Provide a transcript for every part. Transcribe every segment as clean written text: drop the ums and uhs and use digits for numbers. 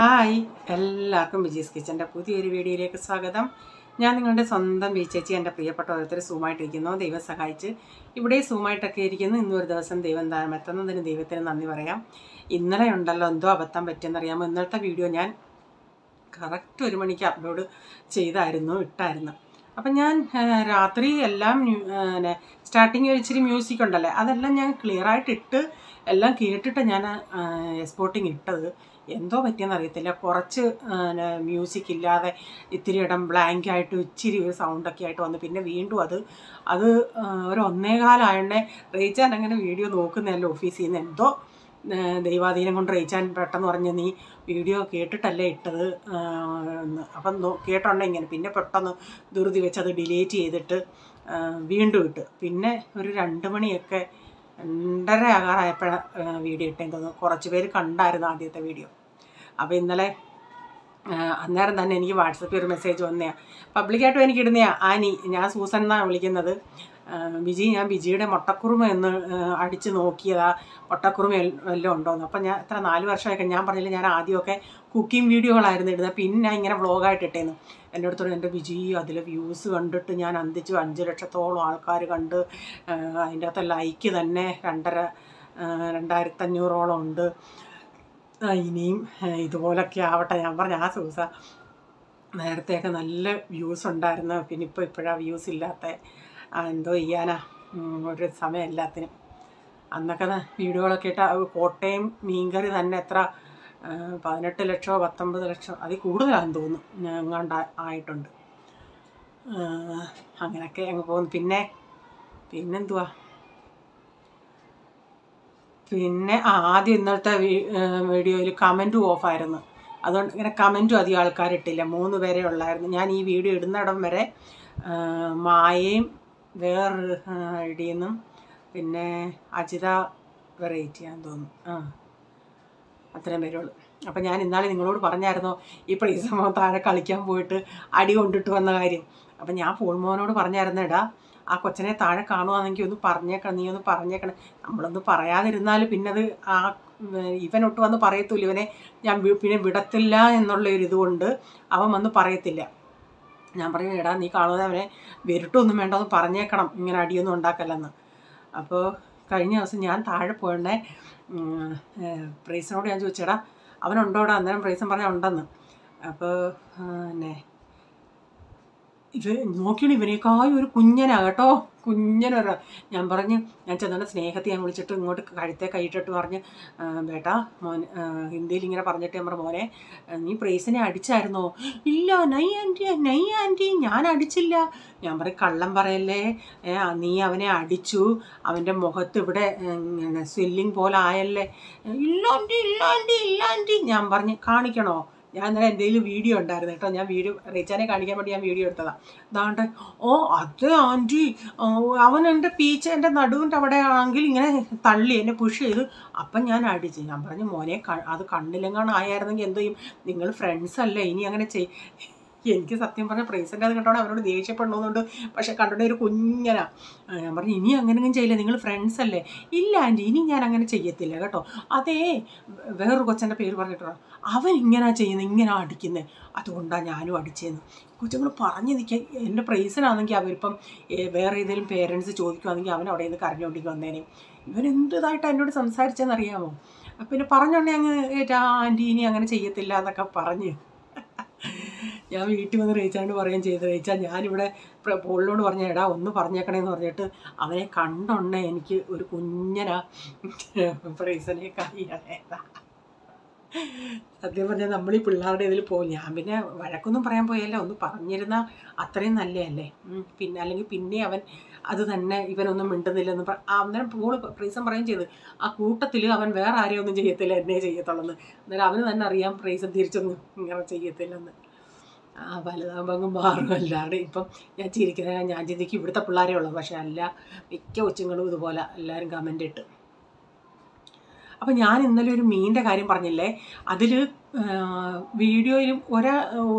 Hi, എല്ലാവർക്കും വിജീസ് കിച്ചൻ്റെ പുതിയൊരു വീഡിയോയിലേക്ക് സ്വാഗതം. ഞാൻ നിങ്ങളുടെ സ്വന്തം ചേച്ചി. എൻ്റെ പ്രിയപ്പെട്ട ഓരോരുത്തർ സൂമായിട്ടിരിക്കുന്നു. ദൈവം സഹായിച്ച് ഇവിടെ സൂമായിട്ടൊക്കെ ഇരിക്കുന്നു. ഇന്നൊരു ദിവസം ദൈവം എത്തുന്നതിന് ദൈവത്തിന് നന്ദി പറയാം. ഇന്നലെ ഉണ്ടല്ലോ എന്തോ അബദ്ധം പറ്റിയെന്നറിയാമോ. ഇന്നലത്തെ വീഡിയോ ഞാൻ കറക്റ്റ് 1 മണിക്ക് അപ്ലോഡ് ഇട്ടായിരുന്നു. അപ്പം ഞാൻ രാത്രി എല്ലാം സ്റ്റാർട്ടിങ് ഇച്ചിരി മ്യൂസിക് ഉണ്ടല്ലേ, അതെല്ലാം ഞാൻ ക്ലിയറായിട്ട് ഇട്ട് എല്ലാം കേട്ടിട്ട് ഞാൻ എക്സ്പോർട്ടിങ് ഇട്ടത്. എന്തോ പറ്റിയെന്ന് അറിയത്തില്ല, കുറച്ച് മ്യൂസിക് ഇല്ലാതെ ഇത്തിരി ഇടം ബ്ലാങ്ക് ആയിട്ട് ഇച്ചിരി ഒരു സൗണ്ടൊക്കെ ആയിട്ട് വന്നു. പിന്നെ വീണ്ടും അത് ഒരു 1:15 റീച്ചാൻ അങ്ങനെ വീഡിയോ നോക്കുന്നതല്ല ഓഫീസിൽ നിന്ന്. എന്തോ ദൈവാധീനം കൊണ്ട് റീച്ചാൻ പെട്ടെന്ന് പറഞ്ഞ് നീ വീഡിയോ കേട്ടിട്ടല്ലേ ഇട്ടത് അപ്പം കേട്ടോണ്ടേ ഇങ്ങനെ. പിന്നെ പെട്ടെന്ന് ധൃതി വെച്ച് അത് ഡിലീറ്റ് ചെയ്തിട്ട് വീണ്ടും ഇട്ട്. പിന്നെ ഒരു 2 മണിയൊക്കെ 2:30 ആകാറായപ്പോഴാണ് വീഡിയോ ഇട്ടേന്ന് തോന്നുന്നു. കുറച്ച് പേര് കണ്ടായിരുന്നു ആദ്യത്തെ വീഡിയോ. അപ്പോൾ ഇന്നലെ അന്നേരം തന്നെ എനിക്ക് വാട്സപ്പിൽ ഒരു മെസ്സേജ് വന്നതാണ്. പബ്ലിക്കായിട്ടും എനിക്ക് ഇടുന്നതാണ്. ആനി, ഞാൻ സൂസൻ എന്നാണ് വിളിക്കുന്നത്. ഞാൻ ബിജിയുടെ മുട്ടക്കുറുമ എന്ന് അടിച്ച് നോക്കിയതാ, മുട്ടക്കുറുമ വല്ലതും ഉണ്ടോയെന്ന്. അപ്പം ഞാൻ 4 വർഷമൊക്കെ ഞാൻ പറഞ്ഞില്ല, ഞാൻ ആദ്യമൊക്കെ കുക്കിംഗ് വീഡിയോകളായിരുന്നു ഇടുന്നത്. പിന്നെ ഞാൻ ഇങ്ങനെ വ്ളോഗായിട്ട് ഇട്ടേന്ന്. എൻ്റെ അടുത്തോട് എൻ്റെ ബിജി അതിലെ വ്യൂസ് കണ്ടിട്ട് ഞാൻ അന്തിച്ചു. 5 ലക്ഷത്തോളം ആൾക്കാർ കണ്ട്. അതിൻ്റെ അകത്ത് ലൈക്ക് തന്നെ 2500ഓളം ഉണ്ട്. ഇനിയും ഇതുപോലൊക്കെ ആവട്ടെ. ഞാൻ പറഞ്ഞ ആ സൂസ, നേരത്തെയൊക്കെ നല്ല വ്യൂസ് ഉണ്ടായിരുന്നു, പിന്നെ ഇപ്പോഴാണ് വ്യൂസ് ഇല്ലാത്ത. എന്തോ ചെയ്യാനാ, ഒരു സമയം എല്ലാത്തിനും. അന്നൊക്കെ വീഡിയോകളൊക്കെ ഇട്ട കോട്ടയം മീൻകറി തന്നെ എത്ര 18 ലക്ഷമോ 19 ലക്ഷം അതിൽ കൂടുതലാണെന്ന് തോന്നുന്നു എങ്ങാണ്ട് ആയിട്ടുണ്ട്. അങ്ങനെയൊക്കെ അങ്ങ് പോകുന്നു. പിന്നെന്തുവാ, പിന്നെ ആദ്യം ഇന്നലത്തെ വീഡിയോയിൽ കമൻറ്റും ഓഫായിരുന്നു. അതുകൊണ്ട് ഇങ്ങനെ കമൻറ്റും അധികം ആൾക്കാരിട്ടില്ല. 3 പേരെ ഉള്ളായിരുന്നു. ഞാൻ ഈ വീഡിയോ ഇടുന്നിടം വരെ മായയും വേറൊരു ഐഡിയിൽ നിന്നും പിന്നെ അജിത വെറൈറ്റിയാന്ന് തോന്നുന്നു, അത്രയും പേരുള്ളൂ. അപ്പം ഞാൻ ഇന്നാളെ നിങ്ങളോട് പറഞ്ഞായിരുന്നോ ഈ പ്രീസമോ താഴെ കളിക്കാൻ പോയിട്ട് അടി കൊണ്ടിട്ട് വന്ന കാര്യം. അപ്പം ഞാൻ പോൾമോനോട് പറഞ്ഞായിരുന്നു, എടാ ആ കൊച്ചനെ താഴെ കാണുവാണെങ്കിൽ ഒന്ന് പറഞ്ഞേക്കണം, നീ ഒന്ന് പറഞ്ഞേക്കണം. നമ്മളൊന്ന് പറയാതിരുന്നാൽ പിന്നെ അത് ഇവനൊട്ട് വന്ന് പറയത്തില്ല. ഇവനെ ഞാൻ പിന്നെ വിടത്തില്ല എന്നുള്ളൊരിതുകൊണ്ട് അവൻ വന്ന് പറയത്തില്ല. ഞാൻ പറഞ്ഞു, എടാ നീ കാണുന്നത് അവനെ വിരട്ടൊന്നും വേണ്ട, ഒന്ന് പറഞ്ഞേക്കണം, ഇങ്ങനെ അടിയൊന്നും ഉണ്ടാക്കല്ലെന്ന്. അപ്പോൾ കഴിഞ്ഞ ദിവസം ഞാൻ താഴെ പോയണേ പ്രൈസിനോട് ഞാൻ ചോദിച്ചേടാ അവനുണ്ടോടാ. അന്നേരം പ്രൈസൻ പറഞ്ഞാൽ ഉണ്ടെന്ന്. അപ്പോൾ ഇത് നോക്കിയാണ് ഇവനേക്കാൾ ഒരു കുഞ്ഞനാ കേട്ടോ, കുഞ്ഞനൊരു. ഞാൻ ചെന്നിട്ട് സ്നേഹത്തെ ഞാൻ വിളിച്ചിട്ട് ഇങ്ങോട്ട് കഴുത്തെ കൈയിട്ടിട്ട് പറഞ്ഞ്, ബേട്ടാ മോൻ ഹിന്ദിയിൽ ഇങ്ങനെ പറഞ്ഞിട്ട് ഞാൻ പറഞ്ഞു, മോനെ നീ പ്രൈസിനെ അടിച്ചായിരുന്നോ? ഇല്ല, നൈ ആൻറ്റി ഞാൻ അടിച്ചില്ല. ഞാൻ പറയും, കള്ളം പറയല്ലേ, നീ അവനെ അടിച്ചു, അവൻ്റെ മുഖത്ത് ഇവിടെ സ്വെല്ലിങ് പോലെ ആയല്ലേ. ഇല്ല ആൻറ്റി. ഞാൻ പറഞ്ഞ്, കാണിക്കണോ? ഞാൻ ഇന്നലെ എന്തെങ്കിലും വീഡിയോ ഉണ്ടായിരുന്നു കേട്ടോ, ഞാൻ വീഡിയോ റീച്ചാനെ കാണിക്കാൻ വേണ്ടി ഞാൻ വീഡിയോ എടുത്തതാണ്. അതാണ്ട്, ഓ അതെ ആൻറ്റി, അവൻ എൻ്റെ എൻ്റെ നടുവിൻ്റെ അവിടെ ആണെങ്കിൽ ഇങ്ങനെ തള്ളി എന്നെ പുഷ് ചെയ്തു, അപ്പം ഞാൻ അടിച്ചു. ഞാൻ പറഞ്ഞു, മോനെ അത് കണ്ണിലെങ്ങാണ് ആയിരുന്നെങ്കിൽ എന്ത് ചെയ്യും, നിങ്ങൾ ഫ്രണ്ട്സ് അല്ലേ, ഇനി അങ്ങനെ എനിക്ക് സത്യം പറഞ്ഞാൽ പ്രൈസിൻ്റെ അത് കണ്ടോടെ അവരോട് ദേഷ്യപ്പെടണമെന്നുണ്ട്. പക്ഷെ കണ്ടോടെ ഒരു കുഞ്ഞനാ. ഞാൻ പറഞ്ഞു, ഇനി അങ്ങനെയൊന്നും ചെയ്യില്ല, നിങ്ങൾ ഫ്രണ്ട്സ് അല്ലേ. ഇല്ല ആൻറ്റി, ഇനി ഞാൻ അങ്ങനെ ചെയ്യത്തില്ല കേട്ടോ. അതേ വേറൊരു കൊച്ചൻ്റെ പേര് പറഞ്ഞിട്ടോ, അവൻ ഇങ്ങനെ ചെയ്യുന്നത്, ഇങ്ങനെ അടിക്കുന്നത്, അതുകൊണ്ടാണ് ഞാനും അടിച്ചതെന്ന് കൊച്ചുങ്ങൾ പറഞ്ഞു നിൽക്കുക. എൻ്റെ പ്രൈസിനാണെങ്കിൽ അവരിപ്പം വേറെ ഏതെങ്കിലും പേരൻസ് ചോദിക്കുവാണെങ്കിൽ അവൻ അവിടെ നിന്ന് കരഞ്ഞുകൊണ്ടിരിക്കും വന്നേനെ. ഇവൻ എന്തിതായിട്ട് എന്നോട് സംസാരിച്ചതെന്നറിയാമോ? പിന്നെ പറഞ്ഞോണ്ടേ അങ്ങ് ആൻറ്റി ഇനി അങ്ങനെ ചെയ്യത്തില്ല എന്നൊക്കെ പറഞ്ഞ് ഞാൻ വീട്ടിൽ വന്ന് റീച്ചാണ്ട് പറയുകയും ചെയ്തു. റീച്ചാ ഞാനിവിടെ പോളിനോട് പറഞ്ഞ, എടാ ഒന്ന് പറഞ്ഞേക്കണേന്ന് പറഞ്ഞിട്ട് അവനെ കണ്ടോണ്ടേ എനിക്ക് ഒരു കുഞ്ഞനാ പ്രൈസനെ കറിയാണേതാ. സത്യം പറഞ്ഞാൽ നമ്മൾ ഈ പിള്ളേരുടെ ഇതിൽ പോകും. ഞാൻ പിന്നെ വഴക്കൊന്നും പറയാൻ പോയല്ല, ഒന്ന് പറഞ്ഞിരുന്നാൽ അത്രയും നല്ലതല്ലേ. പിന്നെ അല്ലെങ്കിൽ പിന്നെ അവൻ അത് തന്നെ ഇവനൊന്നും മിണ്ടുന്നില്ലെന്ന് അന്നേരം പ്രൈസൻ പറയുകയും ചെയ്ത്, ആ കൂട്ടത്തിൽ അവൻ വേറെ ആരെയും ഒന്നും ചെയ്യത്തില്ല, എന്നെ ചെയ്യത്തുള്ളെന്ന്. അന്നേരം അവന് തന്നെ അറിയാം പ്രൈസൻ തിരിച്ചൊന്നും ഇങ്ങനെ ചെയ്യത്തില്ലെന്ന്. വലുതാകുമ്പോൾ അങ്ങ് മാറും എല്ലാവരുടെയും. ഇപ്പം ഞാൻ ചിരിക്കുന്നത്, ഞാൻ ചിന്തിക്കും ഇവിടുത്തെ പിള്ളേരേ ഉള്ളൂ, പക്ഷേ അല്ല, മിക്ക കൊച്ചുങ്ങളും ഇതുപോലെ എല്ലാവരും കമൻ്റ് ഇട്ട്. അപ്പം ഞാൻ ഇന്നലെ ഒരു മീനിൻ്റെ കാര്യം പറഞ്ഞില്ലേ, അതിൽ വീഡിയോയിലും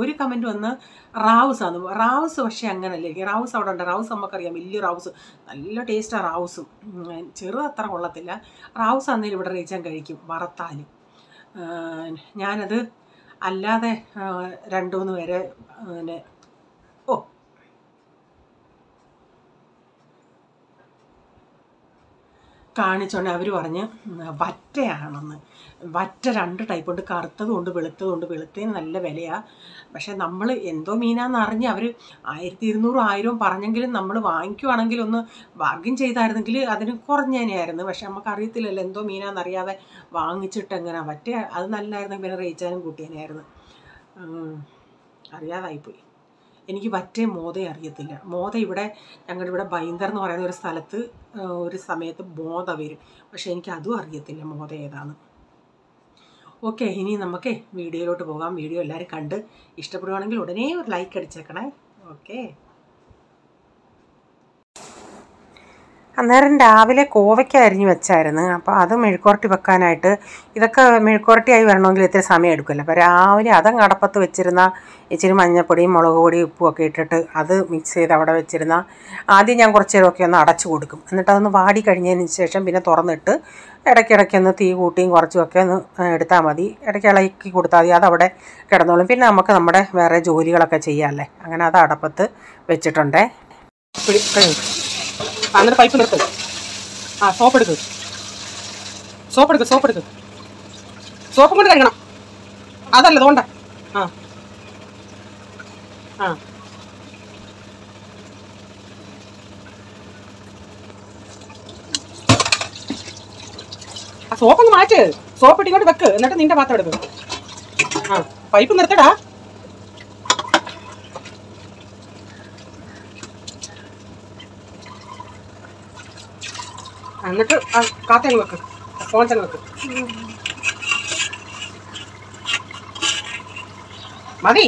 ഒരു കമൻറ്റ് വന്ന് റാവുസാണ്. റാവുസ് പക്ഷേ അങ്ങനല്ലേ, റാവുസ് അവിടെ ഉണ്ട്. റാവുസ് നമുക്കറിയാം, വലിയ റാവുസ്, നല്ല ടേസ്റ്റാണ് റാവുസും. ചെറുത് അത്ര കൊള്ളത്തില്ല. റാവുസ് ആണെങ്കിലും ഇവിടെ റീച്ചാൻ കഴിക്കും വറുത്താലും. ഞാനത് അല്ലാതെ 2-3 പേരെ പിന്നെ കാണിച്ചോണ്ട് അവർ പറഞ്ഞ് വറ്റയാണെന്ന്. വറ്റ 2 ടൈപ്പ് ഉണ്ട്, കറുത്തതുകൊണ്ട് വെളുത്തതുകൊണ്ട്. വെളുത്തതിന് നല്ല വിലയാണ്. പക്ഷേ നമ്മൾ എന്തോ മീനാന്ന് അറിഞ്ഞ് അവർ 1200 1000 പറഞ്ഞെങ്കിലും നമ്മൾ വാങ്ങിക്കുവാണെങ്കിൽ ഒന്ന് ഭാഗ്യം ചെയ്തായിരുന്നെങ്കിൽ അതിന് കുറഞ്ഞതിനായിരുന്നു. പക്ഷെ നമുക്ക് അറിയത്തില്ലല്ലോ, എന്തോ മീനാന്നറിയാതെ വാങ്ങിച്ചിട്ട് എങ്ങനെ വറ്റ അത് നല്ലതായിരുന്നു, പിന്നെ റേച്ചാനും കൂട്ടിയതിനായിരുന്നു. അറിയാതായിപ്പോയി. എനിക്ക് വറ്റേ മോതയും അറിയത്തില്ല. മോത ഇവിടെ ഞങ്ങളുടെ ഇവിടെ ബൈന്ദർ എന്ന് പറയുന്ന ഒരു സ്ഥലത്ത് ഒരു സമയത്ത് മോത വരും. പക്ഷേ എനിക്ക് അതും അറിയത്തില്ല മോത ഏതാണ്. ഓക്കെ, ഇനി നമുക്ക് വീഡിയോയിലോട്ട് പോകാം. വീഡിയോ എല്ലാവരും കണ്ട് ഇഷ്ടപ്പെടുവാണെങ്കിൽ ഉടനെ ഒരു ലൈക്ക് അടിച്ചേക്കണേ. ഓക്കെ. അന്നേരം രാവിലെ കോവയ്ക്ക അരിഞ്ഞ് വെച്ചായിരുന്നു. അപ്പോൾ അത് മെഴുക്കുവരട്ടി വെക്കാനായിട്ട്, ഇതൊക്കെ മെഴുക്കുവരട്ടിയായി വരണമെങ്കിൽ ഇത്തിരി സമയം എടുക്കുമല്ലോ. അപ്പോൾ രാവിലെ അതങ്ങ് അടപ്പത്ത് വെച്ചിരുന്ന ഇച്ചിരി മഞ്ഞപ്പൊടിയും മുളക് പൊടിയും ഉപ്പും ഒക്കെ ഇട്ടിട്ട് അത് മിക്സ് ചെയ്ത് അവിടെ വെച്ചിരുന്ന ആദ്യം ഞാൻ കുറച്ച് നേരമൊക്കെ ഒന്ന് അടച്ചു കൊടുക്കും. എന്നിട്ട് അതൊന്ന് വാടി കഴിഞ്ഞതിന് ശേഷം പിന്നെ തുറന്നിട്ട് ഇടയ്ക്കിടയ്ക്കൊന്ന് തീ കൂട്ടിയും കുറച്ചുമൊക്കെ ഒന്ന് എടുത്താൽ മതി. ഇടയ്ക്ക് ഇളക്കി കൊടുത്താൽ മതി, അതവിടെ കിടന്നോളും. പിന്നെ നമുക്ക് നമ്മുടെ വേറെ ജോലികളൊക്കെ ചെയ്യാമല്ലേ. അങ്ങനെ അത് അടപ്പത്ത് വെച്ചിട്ടുണ്ടേ. എന്നിട്ട് പൈപ്പ് നിർത്ത്. സോപ്പെടുക്ക് സോപ്പ് കൊണ്ട് കഴിക്കണം. അതല്ല തോണ്ട. സോപ്പൊന്ന് മാറ്റ്. സോപ്പ് ഇട്ടിങ്ങോട്ട് വെക്ക്. എന്നിട്ട് നിന്റെ പാത്രം എടുക്കും. പൈപ്പ് നിർത്തടാ. എന്നിട്ട് കാത്തങ്ങ് വെക്ക്, സ്പോഞ്ചങ്ങ് വെക്ക്. മതി.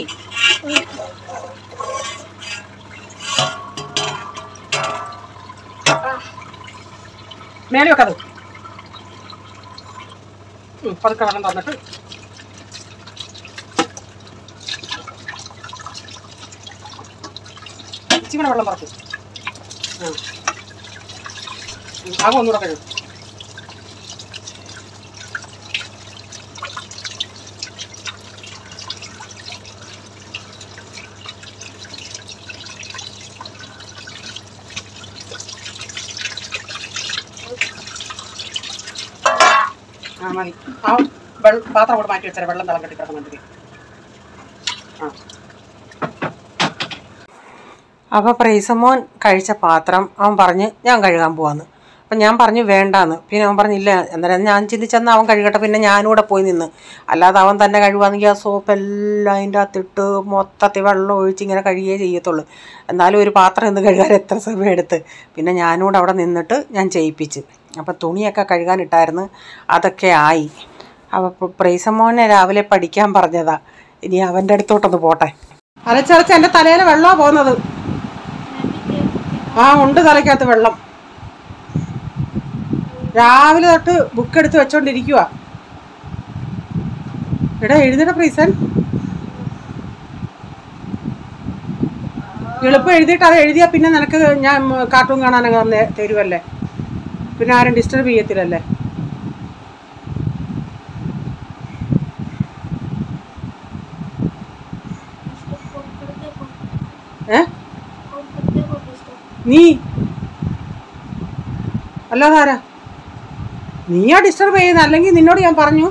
മേലെ വെക്കത്. പതുക്കെ വെള്ളം തന്നിട്ട് ഇച്ചിരി വെള്ളം പറക്കും. ആകെ ഒന്നുകൂടെ കഴിയും. മതി. പാത്രം കൂടെ മാറ്റി വെച്ചാൽ വെള്ളം തളം കെട്ടി കിടക്കുന്നുണ്ട്. അപ്പോൾ പ്രൈസമോൻ കഴിച്ച പാത്രം അവൻ പറഞ്ഞ് ഞാൻ കഴുകാൻ പോവാന്ന്. അപ്പം ഞാൻ പറഞ്ഞു വേണ്ടാന്ന്. പിന്നെ അവൻ പറഞ്ഞില്ല. അന്നേരം ഞാൻ ചിന്തിച്ചെന്നാൽ അവൻ കഴുകട്ടെ, പിന്നെ ഞാനൂടെ പോയി നിന്ന്. അല്ലാതെ അവൻ തന്നെ കഴുകുകയാണെങ്കിൽ ആ സോപ്പെല്ലാം അതിൻ്റെ അകത്തിട്ട് മൊത്തത്തിൽ വെള്ളം ഒഴിച്ച് ഇങ്ങനെ കഴുകിയേ ചെയ്യത്തുള്ളൂ. എന്നാലും ഒരു പാത്രം ഇന്ന് കഴുകാൻ എത്ര സമയം എടുത്ത്. പിന്നെ ഞാനൂടെ അവിടെ നിന്നിട്ട് ഞാൻ ചെയ്യിപ്പിച്ച്. അപ്പം തുണിയൊക്കെ കഴുകാനിട്ടായിരുന്നു, അതൊക്കെ ആയി. അപ്പോൾ പ്രൈസമോനെ രാവിലെ പഠിക്കാൻ പറഞ്ഞതാ. ഇനി അവൻ്റെ അടുത്തോട്ടൊന്ന് പോട്ടെ. അരച്ചരച്ച് എൻ്റെ തലയിൽ വെള്ളമാണ് പോകുന്നത്. ഉണ്ട് തലയ്ക്കകത്ത് വെള്ളം. രാവിലെ തൊട്ട് ബുക്ക് എടുത്ത് വെച്ചോണ്ടിരിക്കുക. എടാ എഴുതിട പ്രീസൻ. എളുപ്പം എഴുതിയിട്ട് അത് എഴുതിയാൽ പിന്നെ നിനക്ക് ഞാൻ കാർട്ടൂൺ കാണാനൊക്കെ തരുമല്ലേ. പിന്നെ ആരും ഡിസ്റ്റർബ് ചെയ്യത്തില്ലല്ലേ. നീ അല്ലാതെ ആരാ? നീയാ ഡിസ്റ്റർബ് ചെയ്യുന്നത്. അല്ലെങ്കിൽ നിന്നോട് ഞാൻ പറഞ്ഞു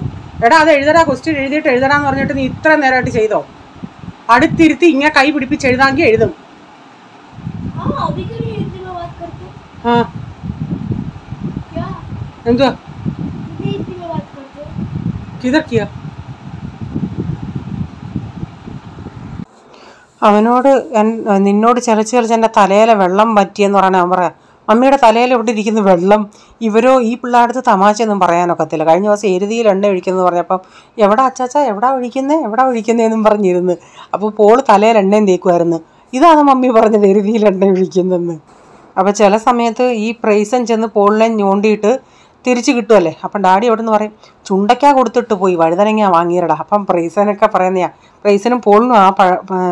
എടാ അത് എഴുതടാ, ക്വസ്റ്റ്യൻ എഴുതിയിട്ട് എഴുതടാന്ന് പറഞ്ഞിട്ട് നീ ഇത്ര നേരമായിട്ട് ചെയ്തോ? അടുത്തിരുത്തി ഇങ്ങനെ കൈ പിടിപ്പിച്ച് എഴുതാമെങ്കിൽ എഴുതും. എന്തുവാ കിതക്കിയ? അവനോട് നിന്നോട് ചിലച്ച് എൻ്റെ തലയിലെ വെള്ളം പറ്റിയെന്ന് പറയണേ. അവൻ പറയാം മമ്മിയുടെ തലയിൽ എവിടെ ഇരിക്കുന്ന വെള്ളം. ഇവരോ ഈ പിള്ളേരുടെ തമാശയൊന്നും പറയാനൊക്കത്തില്ല. കഴിഞ്ഞ ദിവസം എരുതിയിൽ എണ്ണ ഒഴിക്കുന്നത് പറഞ്ഞപ്പം എവിടെ അച്ചാച്ചാ എവിടെ ഒഴിക്കുന്നതെന്നും പറഞ്ഞിരുന്ന്. അപ്പോൾ പോള് തലയിൽ എണ്ണയും തേക്കുമായിരുന്നു. ഇതാണ് മമ്മി പറഞ്ഞത് എരുതിയിൽ എണ്ണ ഒഴിക്കുന്നതെന്ന്. അപ്പോൾ ചില സമയത്ത് ഈ പ്രൈസൻ ചെന്ന് പോളിനെ ഞോണ്ടിയിട്ട് തിരിച്ച് കിട്ടുമല്ലേ. അപ്പം ഡാഡി അവിടെ നിന്ന് പറയും ചുണ്ടയ്ക്ക കൊടുത്തിട്ട് പോയി വഴുതനങ്ങ വാങ്ങിയിരടാ. അപ്പം പ്രൈസനൊക്കെ പറയുന്നതാ. പ്രൈസനും പോളിനും ആ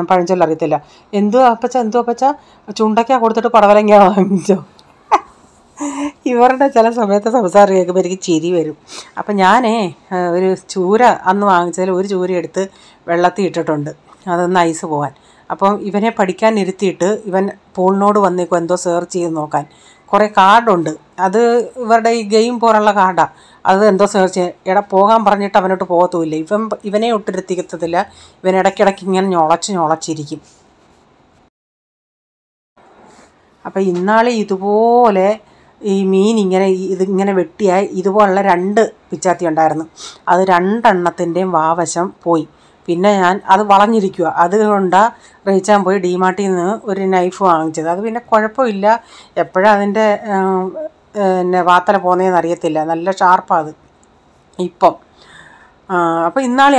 പഴഞ്ചൊല്ല അറിയത്തില്ല. എന്തോ അപ്പച്ച ചുണ്ടയ്ക്ക കൊടുത്തിട്ട് പടവലങ്ങ വാങ്ങിച്ചോ. ഇവരുടെ ചില സമയത്ത് സംസാരം കേൾക്കുമ്പോൾ എനിക്ക് ചിരി വരും. അപ്പം ഞാനേ ഒരു ചൂര അന്ന് വാങ്ങിച്ചതിൽ ഒരു ചൂര എടുത്ത് വെള്ളത്തിൽ ഇട്ടിട്ടുണ്ട്, അതൊന്ന് ഐസ് പോകാൻ. അപ്പം ഇവനെ പഠിക്കാൻ ഇരുത്തിയിട്ട് ഇവൻ പൂളിനോട് വന്നേക്കും എന്തോ സെർച്ച് ചെയ്ത് നോക്കാൻ. കുറേ കാർഡുണ്ട്, അത് ഇവരുടെ ഈ ഗെയിം പോലുള്ള കാർഡാണ്. അത് എന്തോ സെർച്ച് ഇട പോകാൻ പറഞ്ഞിട്ട് അവനോട്ട് പോകത്തുമില്ല. ഇവനെ ഒട്ടിരുത്തിക്കത്തില്ല. ഇവൻ ഇടയ്ക്കിടയ്ക്ക് ഇങ്ങനെ ഞൊളച്ചിരിക്കും. അപ്പം ഇന്നാൾ ഇതുപോലെ ഈ മീൻ ഇതിങ്ങനെ വെട്ടിയായി ഇതുപോലുള്ള 2 പിച്ചാത്തി ഉണ്ടായിരുന്നു. അത് 2 എണ്ണത്തിൻ്റെയും വാവശം പോയി. പിന്നെ ഞാൻ അത് വളഞ്ഞിരിക്കുക, അതുകൊണ്ടാണ് റീച്ചാൻ പോയി ഡിമാർട്ടിൽ നിന്ന് ഒരു നൈഫ് വാങ്ങിച്ചത്. അത് പിന്നെ കുഴപ്പമില്ല, എപ്പോഴാണ് അതിൻ്റെ പിന്നെ വാത്തല പോകുന്നതെന്ന് അറിയത്തില്ല, നല്ല ഷാർപ്പാണ് അത് ഇപ്പം. അപ്പോൾ ഇന്നാളെ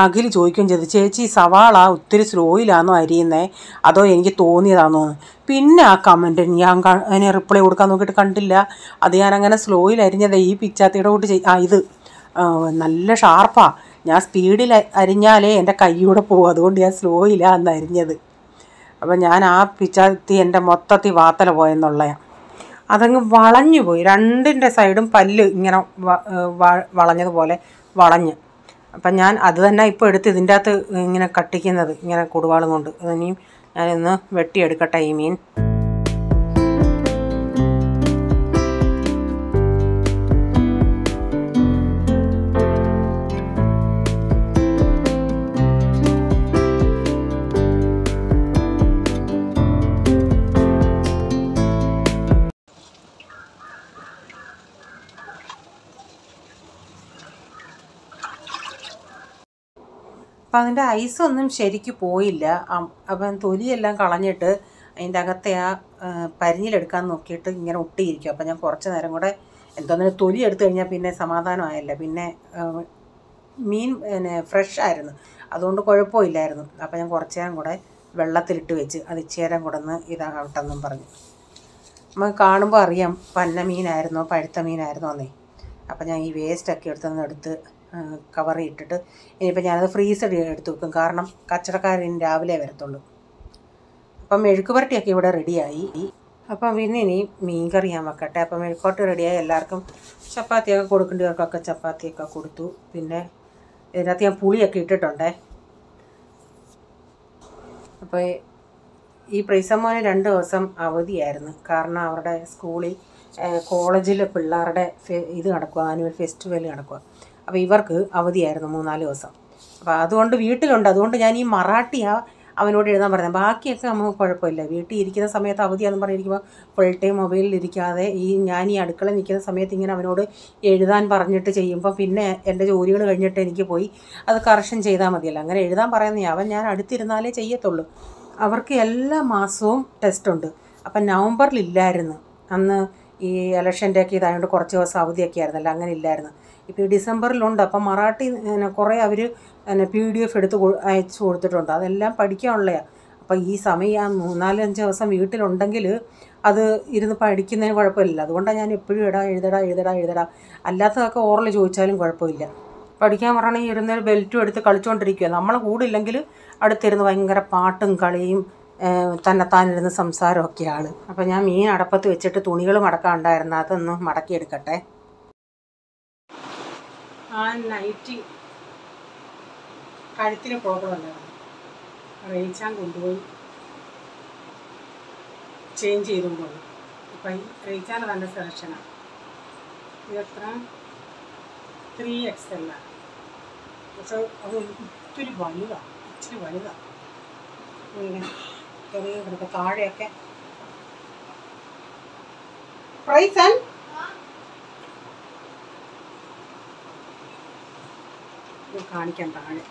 അഖിൽ ചോദിക്കുകയും ചെയ്തു, ചേച്ചി സവാള ഒത്തിരി സ്ലോയിലാണോ അരിയുന്നത് അതോ എനിക്ക് തോന്നിയതാണോ എന്ന്. പിന്നെ ആ കമൻറ്റ് ഞാൻ അതിന് റിപ്ലൈ കൊടുക്കാൻ നോക്കിയിട്ട് കണ്ടില്ല. അത് ഞാനങ്ങനെ സ്ലോയിൽ അരിഞ്ഞത് ഈ പിച്ചാത്തിയുടെ കൂട്ട് ഇത് നല്ല ഷാർപ്പാണ്. ഞാൻ സ്പീഡിൽ അരിഞ്ഞാലേ എൻ്റെ കൈയൂടെ പോകും, അതുകൊണ്ട് ഞാൻ സ്ലോയിലാണ് അന്ന് അരിഞ്ഞത്. അപ്പം ഞാൻ ആ പിച്ചാത്തി എൻ്റെ മൊത്തത്തിൽ വാത്തല പോയെന്നുള്ളതാണ്. അതങ്ങ് വളഞ്ഞു പോയി, 2ൻ്റെ സൈഡും പല്ല് ഇങ്ങനെ വളഞ്ഞതുപോലെ വളഞ്ഞ്. അപ്പം ഞാൻ അത് തന്നെ ഇപ്പോൾ എടുത്ത് ഇതിൻ്റെ അകത്ത് ഇങ്ങനെ കട്ടിക്കുന്നത്, ഇങ്ങനെ കൊടുവാളും കൊണ്ട്. ഇനിയും ഞാനിന്ന് വെട്ടിയെടുക്കട്ടെ ഈ മീൻ. അപ്പം അതിൻ്റെ ഐസൊന്നും ശരിക്ക് പോയില്ല. അപ്പം തൊലിയെല്ലാം കളഞ്ഞിട്ട് അതിൻ്റെ അകത്തെ ആ പരിഞ്ഞിലെടുക്കാൻ നോക്കിയിട്ട് ഇങ്ങനെ ഒട്ടിയിരിക്കും. അപ്പം ഞാൻ കുറച്ച് നേരം കൂടെ എന്തോന്നിനും തൊലി എടുത്തു കഴിഞ്ഞാൽ പിന്നെ സമാധാനമായല്ല. പിന്നെ മീൻ പിന്നെ ഫ്രഷ് ആയിരുന്നു, അതുകൊണ്ട് കുഴപ്പമില്ലായിരുന്നു. അപ്പം ഞാൻ കുറച്ച് നേരം കൂടെ വെള്ളത്തിലിട്ട് വെച്ച് അത് ഇച്ചേരം കൂടെ ഒന്ന് ഇതാകട്ടെന്നും പറഞ്ഞു. നമുക്ക് കാണുമ്പോൾ അറിയാം പന്ന മീനായിരുന്നോ പഴുത്ത മീനായിരുന്നോ എന്നേ. അപ്പം ഞാൻ ഈ വേസ്റ്റൊക്കെ എടുത്ത് കവറിൽ ഇട്ടിട്ട് ഇനിയിപ്പോൾ ഞാനത് ഫ്രീസർ എടുത്ത് വെക്കും, കാരണം കച്ചവടക്കാരൻ രാവിലെ വരത്തുള്ളൂ. അപ്പം മെഴുക്ക് പുരട്ടിയൊക്കെ ഇവിടെ റെഡിയായി. അപ്പം പിന്നെ ഇനി മീൻ കറി ഞാൻ വെക്കട്ടെ. അപ്പം മെഴുക്കോട്ട് റെഡിയായി. എല്ലാവർക്കും ചപ്പാത്തിയൊക്കെ കൊടുക്കേണ്ടവർക്കൊക്കെ ചപ്പാത്തിയൊക്കെ കൊടുത്തു. പിന്നെ ഇതിനകത്ത് ഞാൻ പുളിയൊക്കെ ഇട്ടിട്ടുണ്ടേ. അപ്പോൾ ഈ പ്രീസമ്മോന് 2 ദിവസം അവധിയായിരുന്നു, കാരണം അവരുടെ സ്കൂളിൽ കോളേജിൽ പിള്ളേരുടെ ഇത് നടക്കുക, ആനുവൽ ഫെസ്റ്റിവൽ നടക്കുക. അപ്പോൾ ഇവർക്ക് അവധിയായിരുന്നു 3-4 ദിവസം. അപ്പോൾ അതുകൊണ്ട് വീട്ടിലുണ്ട്. അതുകൊണ്ട് ഞാൻ ഈ മറാഠിയാണ് അവനോട് എഴുതാൻ പറഞ്ഞത്. ബാക്കിയൊക്കെ നമുക്ക് കുഴപ്പമില്ല. വീട്ടിൽ ഇരിക്കുന്ന സമയത്ത് അവധിയാണെന്ന് പറഞ്ഞിരിക്കുമ്പോൾ ഫുൾ ടൈം മൊബൈലിൽ ഇരിക്കാതെ ഞാൻ ഈ അടുക്കള നിൽക്കുന്ന സമയത്ത് ഇങ്ങനെ അവനോട് എഴുതാൻ പറഞ്ഞിട്ട് ചെയ്യുമ്പോൾ പിന്നെ എൻ്റെ ജോലികൾ കഴിഞ്ഞിട്ട് എനിക്ക് പോയി അത് കറക്ഷൻ ചെയ്താൽ മതിയല്ലോ. അങ്ങനെ എഴുതാൻ പറയുന്നത് ഞാൻ അടുത്തിരുന്നാലേ ചെയ്യത്തുള്ളൂ. അവർക്ക് എല്ലാ മാസവും ടെസ്റ്റുണ്ട്. അപ്പം നവംബറിലില്ലായിരുന്നു, അന്ന് ഈ ഇലക്ഷൻ്റെയൊക്കെ ഇതായതുകൊണ്ട് കുറച്ച് ദിവസം അവധിയൊക്കെ ആയിരുന്നല്ലോ, അങ്ങനെ ഇല്ലായിരുന്നു. ഇപ്പോൾ ഈ ഡിസംബറിലുണ്ട്. അപ്പം മറാഠി കുറേ അവർ PDF എടുത്ത് അയച്ചു കൊടുത്തിട്ടുണ്ട്, അതെല്ലാം പഠിക്കാനുള്ളതാണ്. അപ്പോൾ ഈ സമയം 3-4-5 ദിവസം വീട്ടിലുണ്ടെങ്കിൽ അത് ഇരുന്ന് പഠിക്കുന്നതിന് കുഴപ്പമില്ല. അതുകൊണ്ടാണ് ഞാൻ എപ്പോഴും എഴുതടാ അല്ലാത്തതൊക്കെ ഓറൽ ചോദിച്ചാലും കുഴപ്പമില്ല. പഠിക്കാൻ പറയണമെങ്കിൽ ഇരുന്നൊരു ബെൽറ്റും എടുത്ത് കളിച്ചുകൊണ്ടിരിക്കുക. നമ്മൾ കൂടില്ലെങ്കിൽ അടുത്തിരുന്ന് ഭയങ്കര പാട്ടും കളിയും തന്നെത്താനിരുന്ന് സംസാരമൊക്കെയാണ്. അപ്പം ഞാൻ മീൻ അടപ്പത്ത് വെച്ചിട്ട് തുണികൾ മടക്കാനുണ്ടായിരുന്നു, അതൊന്ന് മടക്കിയെടുക്കട്ടെ. ആ നൈറ്റി കഴുത്തിന് പ്രോബ്ലം ഉണ്ടായിരുന്നു, റേച്ചാൻ കൊണ്ടുപോയി ചേഞ്ച് ചെയ്തും പോയി. അപ്പം ഈ റേച്ചാൻ്റെ നല്ല സെലക്ഷനാണ്. ഇതെത്ര 3XL ആണ്. പക്ഷേ അത് ഇച്ചിരി വലുതാണ്. ഇങ്ങനെ ചെറിയ കിടക്കുക താഴെയൊക്കെ. പ്രൈസ് കാണിക്കാൻ താഴെ.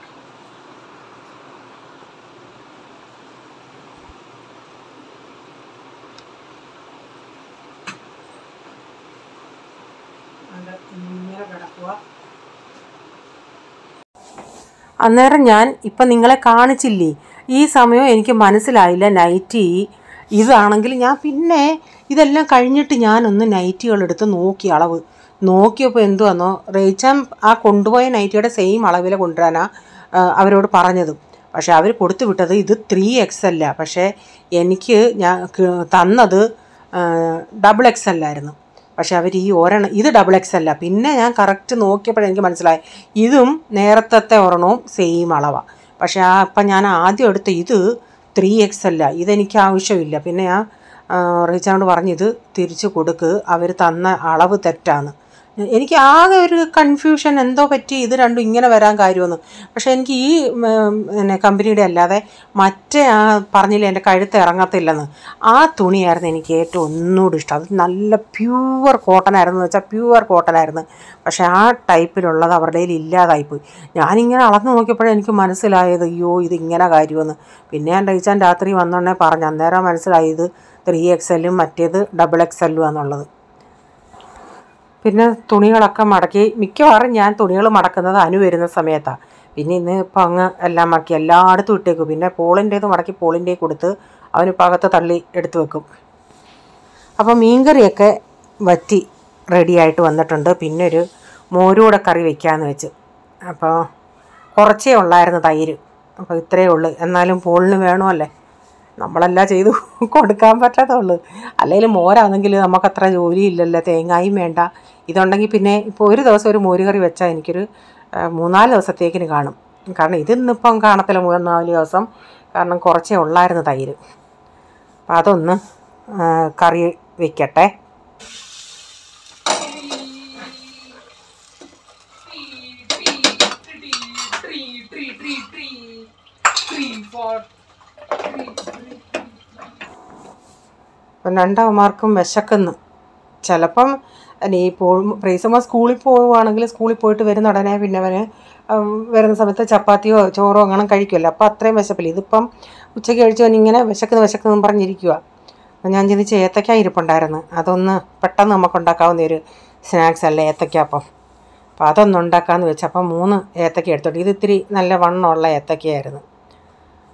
ഇങ്ങനെ കിടക്കുക. അന്നേരം ഞാൻ ഇപ്പം നിങ്ങളെ കാണിച്ചില്ലേ, ഈ സമയം എനിക്ക് മനസ്സിലായില്ല നൈറ്റി ഇതാണെങ്കിൽ. ഞാൻ പിന്നെ ഇതെല്ലാം കഴിഞ്ഞിട്ട് ഞാനൊന്ന് നൈറ്റികളെടുത്ത് നോക്കി, അളവ് നോക്കിയപ്പോൾ എന്തുവന്നോ, റേച്ചാൻ ആ കൊണ്ടുപോയ നൈറ്റിയുടെ സെയിം അളവിൽ കൊണ്ടുവരാനാണ് അവരോട് പറഞ്ഞതും. പക്ഷേ അവർ കൊടുത്തു വിട്ടത് ഇത് 3XL. പക്ഷേ എനിക്ക് തന്നത് XXL ആയിരുന്നു. പക്ഷെ അവർ ഈ ഒരെണ്ണം ഇത് XXL അല്ല. പിന്നെ ഞാൻ കറക്റ്റ് നോക്കിയപ്പോഴെനിക്ക് മനസ്സിലായി ഇതും നേരത്തെ ഒരെണ്ണവും സെയിം അളവാണ്. പക്ഷേ അപ്പം ഞാൻ ആദ്യം എടുത്ത ഇത് 3XL ഇതെനിക്ക് ആവശ്യമില്ല. പിന്നെ ഞാൻ റീച്ചാനോട് പറഞ്ഞ് ഇത് തിരിച്ച് കൊടുക്ക്, അവർ തന്ന അളവ് തെറ്റാണ്. എനിക്ക് ആകെ ഒരു കൺഫ്യൂഷൻ, എന്തോ പറ്റി ഇത് രണ്ടും ഇങ്ങനെ വരാൻ കാര്യമെന്ന്. പക്ഷേ എനിക്ക് ഈ കമ്പനിയുടെ അല്ലാതെ മറ്റേ പറഞ്ഞില്ലേ എൻ്റെ കഴുത്ത് ഇറങ്ങത്തില്ലെന്ന്, ആ തുണിയായിരുന്നു എനിക്ക് ഏറ്റവും ഒന്നുകൂടി ഇഷ്ടം. അത് നല്ല പ്യുവർ കോട്ടനായിരുന്നു വെച്ചാൽ പ്യുവർ കോട്ടനായിരുന്നു. പക്ഷേ ആ ടൈപ്പിലുള്ളത് അവരുടെ കയ്യിൽ ഇല്ലാതായിപ്പോയി. ഞാനിങ്ങനെ അളന്ന് നോക്കിയപ്പോഴേ എനിക്ക് മനസ്സിലായത് അയ്യോ ഇതിങ്ങനെ കാര്യമെന്ന്. പിന്നെ ഞാൻ റീച്ചാൻ രാത്രി വന്നോണ്ടേ പറഞ്ഞു, അന്നേരം മനസ്സിലായി ഇത് 3XL മറ്റേത് XXL എന്നുള്ളത്. പിന്നെ തുണികളൊക്കെ മടക്കി, മിക്കവാറും ഞാൻ തുണികൾ മടക്കുന്നത് അനു വരുന്ന സമയത്താണ്. പിന്നെ ഇന്ന് ഇപ്പം അങ്ങ് എല്ലാം മടക്കി എല്ലായിടത്തും ഇട്ടേക്കും. പിന്നെ പോളിൻ്റേത് മടക്കി പോളിൻ്റെ കൊടുത്ത് അവന് പകത്ത് തള്ളി എടുത്തു വെക്കും. അപ്പോൾ മീൻകറിയൊക്കെ വറ്റി റെഡിയായിട്ട് വന്നിട്ടുണ്ട്. പിന്നെ ഒരു മോരൂടെ കറി വയ്ക്കാമെന്ന് വെച്ച്. അപ്പോൾ കുറച്ചേ ഉള്ളായിരുന്നു തൈര്. അപ്പോൾ ഇത്രയേ ഉള്ളൂ. എന്നാലും പോളിന് വേണമല്ലേ, നമ്മളെല്ലാം ചെയ്തു കൊടുക്കാൻ പറ്റാത്തുള്ളൂ. അല്ലെങ്കിൽ മോരാണെങ്കിൽ നമുക്കത്ര ജോലിയില്ലല്ലോ, തേങ്ങായും വേണ്ട. ഇതുണ്ടെങ്കിൽ പിന്നെ ഇപ്പോൾ ഒരു ദിവസം ഒരു മോര് കറി വെച്ചാൽ എനിക്കൊരു 3-4 ദിവസത്തേക്കിന് കാണും. കാരണം ഇതിന്നിപ്പം കാണത്തില്ല 3-4 ദിവസം, കാരണം കുറച്ചേ ഉള്ളായിരുന്നു തൈര്. അപ്പം അതൊന്ന് കറി വയ്ക്കട്ടെ. അപ്പം രണ്ടാവന്മാർക്കും വിശക്കുന്നു. ചിലപ്പം ഈ പ്രീസമ്മ സ്കൂളിൽ പോവുകയാണെങ്കിൽ സ്കൂളിൽ പോയിട്ട് വരുന്ന ഉടനെ പിന്നെ അവന് വരുന്ന സമയത്ത് ചപ്പാത്തിയോ ചോറോ അങ്ങനെ കഴിക്കുമല്ലോ, അപ്പോൾ അത്രയും വിശപ്പില്ല. ഇതിപ്പം ഉച്ചയ്ക്ക് കഴിച്ചു ഇങ്ങനെ വിശക്കുന്നു പറഞ്ഞിരിക്കുക. അപ്പം ഞാൻ ചിന്തിച്ച് ഏത്തക്ക ഇരിപ്പുണ്ടായിരുന്നു, അതൊന്ന് പെട്ടെന്ന് നമുക്ക് ഉണ്ടാക്കാവുന്ന ഒരു സ്നാക്സ് അല്ലേ ഏത്തക്ക. അപ്പം അതൊന്ന് ഉണ്ടാക്കാമെന്ന് വെച്ച് അപ്പം 3 ഏത്തക്ക എടുത്തോണ്ട്, ഇത് ഇത്തിരി നല്ല വണ്ണമുള്ള ഏത്തക്കയായിരുന്നു.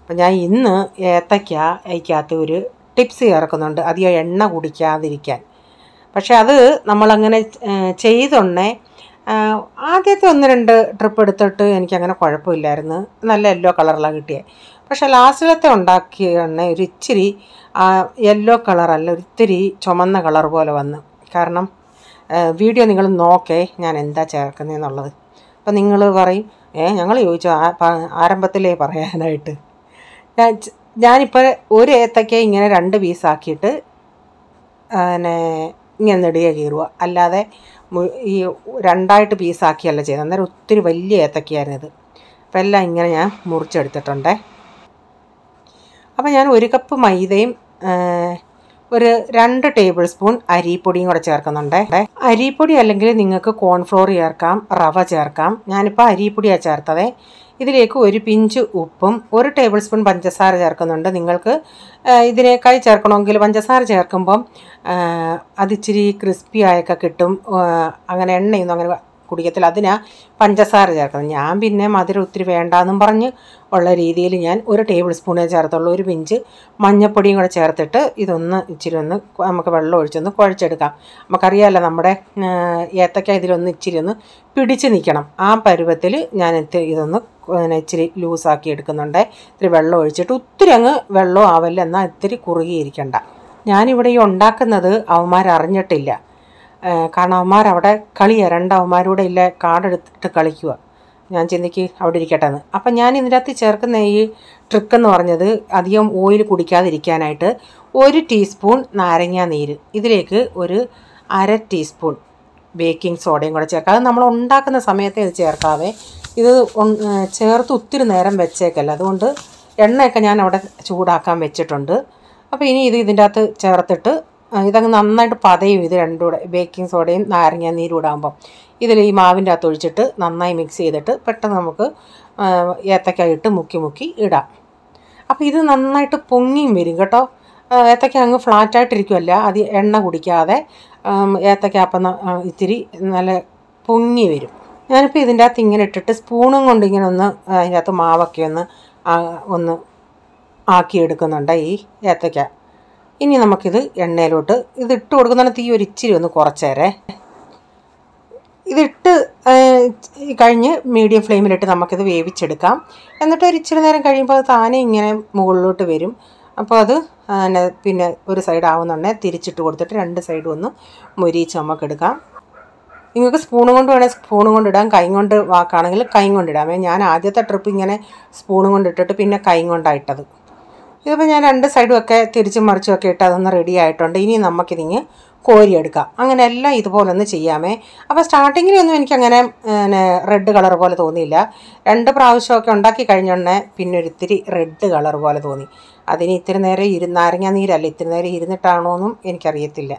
അപ്പം ഞാൻ ഇന്ന് ഏത്തക്കകത്ത് ഒരു ടിപ്സ് ചേർക്കുന്നുണ്ട്, അധികം എണ്ണ കുടിക്കാതിരിക്കാൻ. പക്ഷെ അത് നമ്മളങ്ങനെ ചെയ്തൊന്നേ ആദ്യത്തെ 1-2 ട്രിപ്പ് എടുത്തിട്ട് എനിക്കങ്ങനെ കുഴപ്പമില്ലായിരുന്നു, നല്ല യെല്ലോ കളറിലാണ് കിട്ടിയത്. പക്ഷേ ലാസ്റ്റിലത്തെ ഉണ്ടാക്കിയ എണ്ണ ഒരു ഇച്ചിരി യെല്ലോ കളറല്ല, ഒരിത്തിരി ചുമന്ന കളർ പോലെ വന്നു. കാരണം വീഡിയോ നിങ്ങൾ നോക്കേ ഞാൻ എന്താ ചേർക്കുന്നതെന്നുള്ളത്. അപ്പം നിങ്ങൾ പറയും ഞങ്ങൾ ചോദിച്ചു ആരംഭത്തിലേ പറയാനായിട്ട്. ഞാനിപ്പോൾ ഒരു ഏത്തക്ക ഇങ്ങനെ 2 പീസാക്കിയിട്ട് പിന്നെ ഇങ്ങനെ നെടുകെ കീറുക, അല്ലാതെ ഈ 2ആയിട്ട് പീസാക്കിയല്ല ചെയ്യുന്നത്. അന്നേരം ഒത്തിരി വലിയ ഏത്തക്കയായിരുന്നു ഇത്. അപ്പം എല്ലാം ഇങ്ങനെ ഞാൻ മുറിച്ചെടുത്തിട്ടുണ്ടേ. അപ്പം ഞാൻ 1 കപ്പ് മൈദയും ഒരു 2 ടേബിൾ സ്പൂൺ അരിപ്പൊടിയും കൂടെ ചേർക്കുന്നുണ്ട്. അരിപ്പൊടി അല്ലെങ്കിൽ നിങ്ങൾക്ക് കോൺഫ്ലോർ ചേർക്കാം, റവ ചേർക്കാം. ഞാനിപ്പോൾ അരിപ്പൊടിയാണ് ചേർത്തത്. ഇതിലേക്ക് 1 പിഞ്ച് ഉപ്പും 1 ടേബിൾ സ്പൂൺ പഞ്ചസാര ചേർക്കുന്നുണ്ട്. നിങ്ങൾക്ക് ഇതിനേക്കായി ചേർക്കണമെങ്കിൽ പഞ്ചസാര ചേർക്കുമ്പം അതിച്ചിരി ക്രിസ്പി ആയൊക്കെ കിട്ടും. അങ്ങനെ എണ്ണയൊന്നും അങ്ങനെ കുടിക്കത്തില്ല, അതിനാ പഞ്ചസാര ചേർക്കുന്നത്. ഞാൻ പിന്നെ മധുരം ഒത്തിരി വേണ്ടാന്നും പറഞ്ഞ് ഉള്ള രീതിയിൽ ഞാൻ 1 ടേബിൾ സ്പൂണേ ചേർത്തുള്ളൂ. 1 പിഞ്ച് മഞ്ഞൾപ്പൊടിയും കൂടെ ചേർത്തിട്ട് ഇതൊന്ന് ഇച്ചിരി ഒന്ന് നമുക്ക് വെള്ളം ഒഴിച്ചൊന്ന് കുഴച്ചെടുക്കാം. നമുക്കറിയാമല്ലോ നമ്മുടെ ഏത്തക്ക ഇതിലൊന്ന് ഇച്ചിരി ഒന്ന് പിടിച്ച് നിൽക്കണം. ആ പരുവത്തിൽ ഞാൻ ഇതൊന്ന് ഇച്ചിരി ലൂസാക്കി എടുക്കുന്നുണ്ട്. ഇത്തിരി വെള്ളം ഒഴിച്ചിട്ട് ഒത്തിരി അങ്ങ് വെള്ളം ആവല്ല, എന്നാൽ ഇത്തിരി കുറുകിയിരിക്കണ്ട. ഞാനിവിടെ ഈ ഉണ്ടാക്കുന്നത് അവന്മാരറിഞ്ഞിട്ടില്ല. കാരണം അവന്മാരവിടെ കളിയാണ്, 2 അവന്മാരൂടെ ഇല്ല കാർഡെടുത്തിട്ട് കളിക്കുക. ഞാൻ ചിന്തിക്ക് അവിടെ ഇരിക്കട്ടെ എന്ന്. അപ്പം ഞാൻ ഇതിനകത്ത് ചേർക്കുന്ന ഈ ട്രിക്കെന്ന് പറഞ്ഞത് അധികം ഓയിൽ കുടിക്കാതിരിക്കാനായിട്ട് 1 ടീസ്പൂൺ നാരങ്ങ നീര്, ഇതിലേക്ക് ഒരു 1/2 ടീസ്പൂൺ ബേക്കിംഗ് സോഡയും കൂടെ ചേർക്കാം. അത് നമ്മൾ ഉണ്ടാക്കുന്ന സമയത്ത് ഇത് ചേർക്കാതെ ഇത് ചേർത്ത് ഒത്തിരി നേരം വെച്ചേക്കല്ല. അതുകൊണ്ട് എണ്ണയൊക്കെ ഞാൻ അവിടെ ചൂടാക്കാൻ വെച്ചിട്ടുണ്ട്. അപ്പോൾ ഇനി ഇതിൻ്റെ അകത്ത് ചേർത്തിട്ട് ഇതങ്ങ് നന്നായിട്ട് പതയും. ഇത് രണ്ടും കൂടെ ബേക്കിംഗ് സോഡയും നാരങ്ങ നീരും ഇടാകുമ്പം ഇതിൽ ഈ മാവിൻ്റെ അകത്ത് ഒഴിച്ചിട്ട് നന്നായി മിക്സ് ചെയ്തിട്ട് പെട്ടെന്ന് നമുക്ക് ഏത്തക്ക ഇട്ട് മുക്കി ഇടാം. അപ്പോൾ ഇത് നന്നായിട്ട് പൊങ്ങിയും വരും കേട്ടോ. ഏത്തക്ക അങ്ങ് ഫ്ലാറ്റായിട്ടിരിക്കുമല്ല, അത് എണ്ണ കുടിക്കാതെ ഏത്തക്ക അപ്പം ഇത്തിരി നല്ല പൊങ്ങി വരും. ഞാനിപ്പോൾ ഇതിൻ്റെ അകത്ത് ഇങ്ങനെ ഇട്ടിട്ട് സ്പൂണും കൊണ്ട് ഇങ്ങനെ ഒന്ന് അതിൻ്റെ അകത്ത് മാവൊക്കെ ഒന്ന് ആക്കിയെടുക്കുന്നുണ്ട് ഈ ഏത്തക്ക. ഇനി നമുക്കിത് എണ്ണയിലോട്ട് ഇതിട്ട് കൊടുക്കുന്ന തീ ഒരു ഇച്ചിരി ഒന്ന് കുറച്ചേരെ. ഇതിട്ട് കഴിഞ്ഞ് മീഡിയം ഫ്ലെയിമിലിട്ട് നമുക്കിത് വേവിച്ചെടുക്കാം. എന്നിട്ട് ഒരു ഇച്ചിരി നേരം കഴിയുമ്പോൾ അത് താനെ ഇങ്ങനെ മുകളിലോട്ട് വരും. അപ്പോൾ അത് പിന്നെ ഒരു സൈഡ് ആവുന്നുണ്ടെങ്കിൽ തിരിച്ചിട്ട് കൊടുത്തിട്ട് 2 സൈഡും ഒന്ന് മൊരിയിച്ച് നമുക്കെടുക്കാം. നിങ്ങൾക്ക് സ്പൂണും കൊണ്ട് വേണേൽ സ്പൂണും കൊണ്ട് ഇടാം, കൈ കൊണ്ട് വാക്കാണെങ്കിൽ കൈ കൊണ്ട് ഇടാമേ. ഞാൻ ആദ്യത്തെ ട്രിപ്പ് ഇങ്ങനെ സ്പൂണും കൊണ്ട് ഇട്ടിട്ട് പിന്നെ കൈ കൊണ്ടാണ് ഇട്ടത്. ഇതിപ്പോൾ ഞാൻ 2 സൈഡും ഒക്കെ തിരിച്ചും മറിച്ചും ഒക്കെ ഇട്ട് അതൊന്ന് റെഡി ആയിട്ടുണ്ട്. ഇനി നമുക്കിതിങ്ങ് കോരിയെടുക്കാം. അങ്ങനെ എല്ലാം ഇതുപോലെ ഒന്ന് ചെയ്യാമേ. അപ്പോൾ സ്റ്റാർട്ടിങ്ങിലൊന്നും എനിക്കങ്ങനെ റെഡ് കളർ പോലെ തോന്നിയില്ല. 2 പ്രാവശ്യമൊക്കെ ഉണ്ടാക്കി കഴിഞ്ഞോണ്ടേ പിന്നെ ഒരിത്തിരി റെഡ് കളർ പോലെ തോന്നി. അതിന് ഇത്തിരി നേരം നാരങ്ങ നീരല്ല, ഇത്തിരി നേരം ഇരുന്നിട്ടാണോ എന്നും എനിക്കറിയത്തില്ല.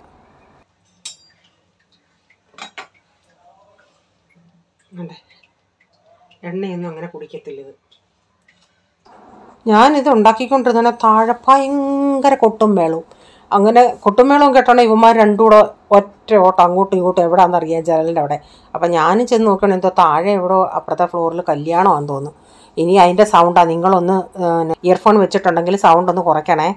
എണ്ണയൊന്നും അങ്ങനെ കുടിക്കത്തില്ല ഇത്. ഞാനിത് ഉണ്ടാക്കിക്കൊണ്ടിരുന്ന താഴെ ഭയങ്കര കൊട്ടും മേളവും. അങ്ങനെ കൊട്ടും മേളവും കേട്ടോണ്ടേ ഇവന്മാർ രണ്ടും കൂടെ ഒറ്റ ഓട്ടം അങ്ങോട്ടും ഇങ്ങോട്ടും എവിടെയാണെന്നറിയാം, ജനലിൻ്റെ അവിടെ. അപ്പം ഞാനും ചെന്ന് നോക്കണം, എന്തോ താഴെ എവിടെയോ അപ്പുറത്തെ ഫ്ലോറിൽ കല്യാണമാണെന്ന് തോന്നുന്നു. ഇനി അതിൻ്റെ സൗണ്ടാണ്. നിങ്ങളൊന്ന് ഇയർഫോൺ വെച്ചിട്ടുണ്ടെങ്കിൽ സൗണ്ട് ഒന്ന് കുറയ്ക്കണേ.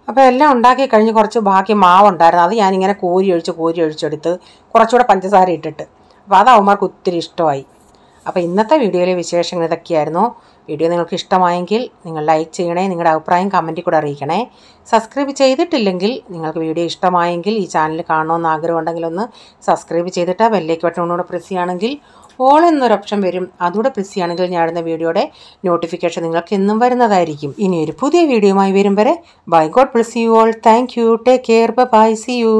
അപ്പോൾ എല്ലാം ഉണ്ടാക്കി കഴിഞ്ഞ് കുറച്ച് ബാക്കി മാവുണ്ടായിരുന്നു. അത് ഞാനിങ്ങനെ കോരി ഒഴിച്ചെടുത്ത് കുറച്ചുകൂടെ പഞ്ചസാര ഇട്ടിട്ട്, അപ്പോൾ അത് അവന്മാർക്ക് ഒത്തിരി ഇഷ്ടമായി. അപ്പോൾ ഇന്നത്തെ വീഡിയോയിലെ വിശേഷങ്ങൾ ഇതൊക്കെയായിരുന്നു. വീഡിയോ നിങ്ങൾക്ക് ഇഷ്ടമായെങ്കിൽ നിങ്ങൾ ലൈക്ക് ചെയ്യണേ, നിങ്ങളുടെ അഭിപ്രായം കമൻറ്റിൽ കൂടെ അറിയിക്കണേ. സബ്സ്ക്രൈബ് ചെയ്തിട്ടില്ലെങ്കിൽ നിങ്ങൾക്ക് വീഡിയോ ഇഷ്ടമായെങ്കിൽ ഈ ചാനൽ കാണണമെന്ന് ആഗ്രഹമുണ്ടെങ്കിൽ ഒന്ന് സബ്സ്ക്രൈബ് ചെയ്തിട്ട് ബെല്ലേക്ക് ബട്ടൺ ഒന്നുകൂടെ പ്രസ് ചെയ്യുകയാണെങ്കിൽ ഓൾ എന്നൊരു ഓപ്ഷൻ വരും. അതുകൂടെ പ്രസ് ചെയ്യുകയാണെങ്കിൽ ഞാൻ ഇടുന്ന വീഡിയോയുടെ നോട്ടിഫിക്കേഷൻ നിങ്ങൾക്ക് എന്നും വരുന്നതായിരിക്കും. ഇനി ഒരു പുതിയ വീഡിയോയുമായി വരും വരെ bye, god bless you all. Thank you, take care, bye, see U.